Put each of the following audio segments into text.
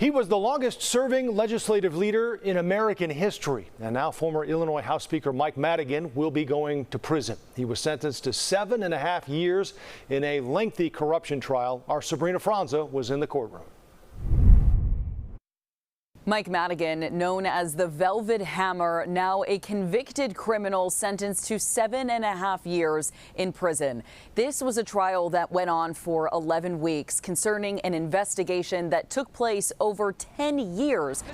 He was the longest-serving legislative leader in American history. And now former Illinois House Speaker Mike Madigan will be going to prison. He was sentenced to 7.5 years in a lengthy corruption trial. Our Sabrina Franza was in the courtroom. Mike Madigan, known as the Velvet Hammer, now a convicted criminal sentenced to 7.5 years in prison. This was a trial that went on for 11 weeks concerning an investigation that took place over 10 years.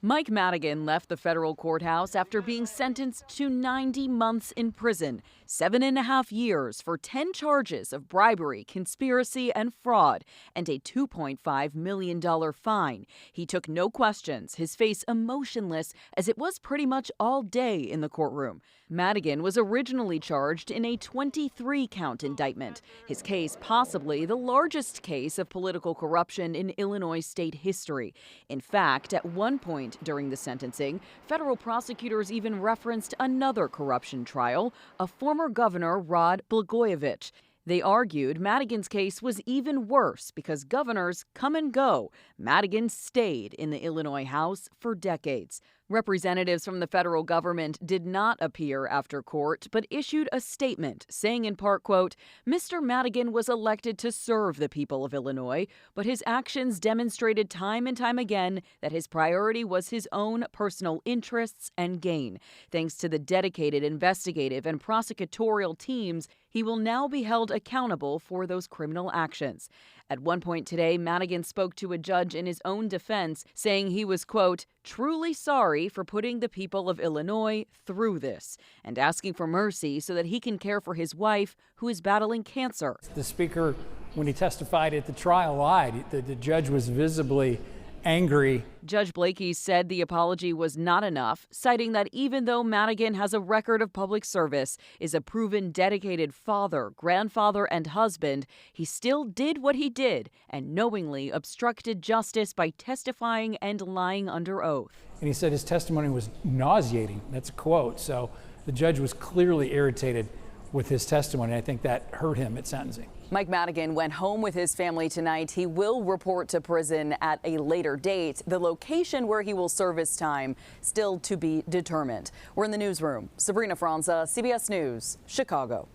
Mike Madigan left the federal courthouse after being sentenced to 90 months in prison, 7.5 years for 10 charges of bribery, conspiracy, and fraud, and a $2.5 million fine. He took no questions, his face emotionless as it was pretty much all day in the courtroom. Madigan was originally charged in a 23-count indictment, his case possibly the largest case of political corruption in Illinois state history. In fact, at one point during the sentencing, federal prosecutors even referenced another corruption trial, a former governor, Rod Blagojevich. They argued Madigan's case was even worse because governors come and go. Madigan stayed in the Illinois House for decades. Representatives from the federal government did not appear after court, but issued a statement saying in part, quote, "Mr. Madigan was elected to serve the people of Illinois, but his actions demonstrated time and time again that his priority was his own personal interests and gain. Thanks to the dedicated investigative and prosecutorial teams, he will now be held accountable for those criminal actions." At one point today, Madigan spoke to a judge in his own defense, saying he was, quote, "truly sorry for putting the people of Illinois through this," and asking for mercy so that he can care for his wife, who is battling cancer. The speaker, when he testified at the trial, lied. The judge was visibly angry. Judge Blakey said the apology was not enough, citing that even though Madigan has a record of public service, is a proven dedicated father, grandfather, and husband, he still did what he did and knowingly obstructed justice by testifying and lying under oath. And he said his testimony was nauseating. That's a quote. So the judge was clearly irritated with his testimony. I think that hurt him at sentencing. Mike Madigan went home with his family tonight. He will report to prison at a later date. The location where he will serve his time still to be determined. We're in the newsroom. Sabrina Franza, CBS News, Chicago.